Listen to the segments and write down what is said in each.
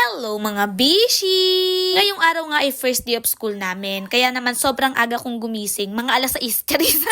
Hello mga bishi! Ngayong araw nga ay first day of school namin. Kaya naman sobrang aga kong gumising. Mga alas 6.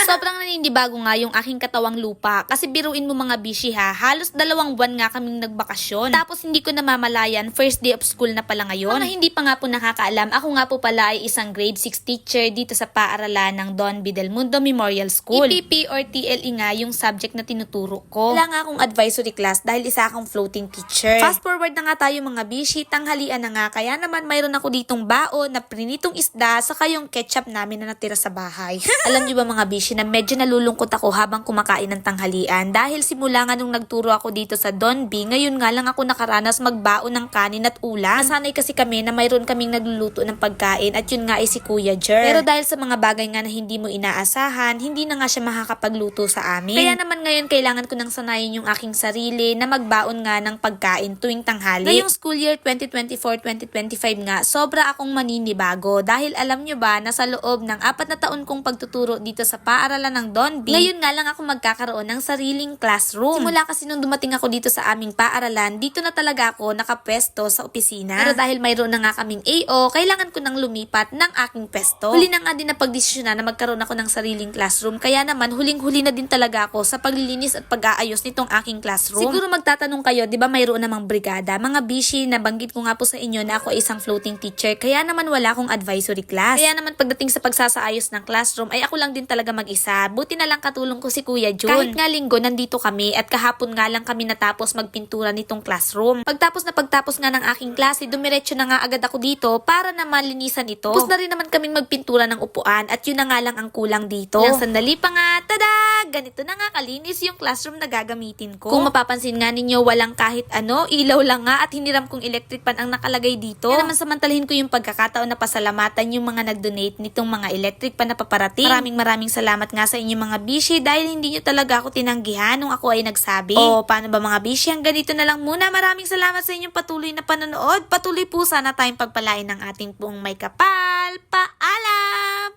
Sobrang naninibago nga yung aking katawang lupa. Kasi biruin mo mga bishi ha. Halos 2 buwan nga kaming nagbakasyon. Tapos hindi ko namamalayan first day of school na pala ngayon. Mga hindi pa nga po nakakaalam, ako nga po pala ay isang grade 6 teacher dito sa paaralan ng Don B. Del Mundo Memorial School. EPP or TLE nga yung subject na tinuturo ko. Wala nga akong advisory class dahil isa akong floating teacher. Fast forward na nga tayo mga bishi, tanghalian na nga. Kaya naman mayroon ako ditong baon na prinitong isda saka yung ketchup namin na natira sa bahay. Alam niyo ba mga bishi na medyo nalulungkot ako habang kumakain ng tanghalian dahil simula nga nung nagturo ako dito sa Don B, ngayon nga lang ako nakaranas magbaon ng kanin at ulam. Nasanay kasi kami na mayroon kaming nagluluto ng pagkain at yun nga ay si Kuya Jer. Pero dahil sa mga bagay nga na hindi mo inaasahan, hindi na nga siya makakapagluto sa amin. Kaya naman ngayon kailangan ko nang sanayin yung aking sarili na magbaon nga ng pagkain tuwing tanghali. Ngayong school year 2024-2025 nga, sobra akong maninibago dahil alam nyo ba na sa loob ng 4 na taon kong pagtuturo dito sa paaralan ng Don B, ngayon nga lang ako magkakaroon ng sariling classroom. Simula kasi nung dumating ako dito sa aming paaralan, dito na talaga ako nakapwesto sa opisina. Pero dahil mayroon na nga kaming AO, kailangan ko nang lumipat ng aking pwesto. Huli na nga din na pagdesisyonan na magkaroon ako ng sariling classroom, kaya naman huling-huli na din talaga ako sa paglilinis at pag-aayos nitong aking classroom. Siguro magtatanong kayo, di ba mayroon namang brigada? Mga bishi, nabanggit ko nga po sa inyo na ako ay isang floating teacher, kaya naman wala akong advisory class. Kaya naman pagdating sa pagsasaayos ng classroom ay ako lang din talaga mag-isa. Buti na lang katulong ko si Kuya Jun. Kahit nga linggo nandito kami at kahapon nga lang kami natapos magpintura nitong classroom. Pagtapos nga ng aking klase, dumiretso na nga agad ako dito para na malinisan ito. Tapos na rin naman kaming magpintura ng upuan at yun na nga lang ang kulang dito. Ilang sandali pa nga, tada! Ganito na nga kalinis yung classroom na gagamitin ko. Kung mapapansin nga ninyo, walang kahit ano, ilaw lang nga at hiniram kong electric pan ang nakalagay dito. Kaya naman samantalahin ko yung pagkakataon na pasalamatan yung mga nag-donate nitong mga electric pan na paparating. Maraming salamat nga sa inyong mga bishi dahil hindi nyo talaga ako tinanggihan nung ako ay nagsabi. O paano ba mga bishi, hanggang ganito na lang muna. Maraming salamat sa inyong patuloy na panonood. Patuloy po sana tayong pagpalain ng ating pong may kapal. Paalam!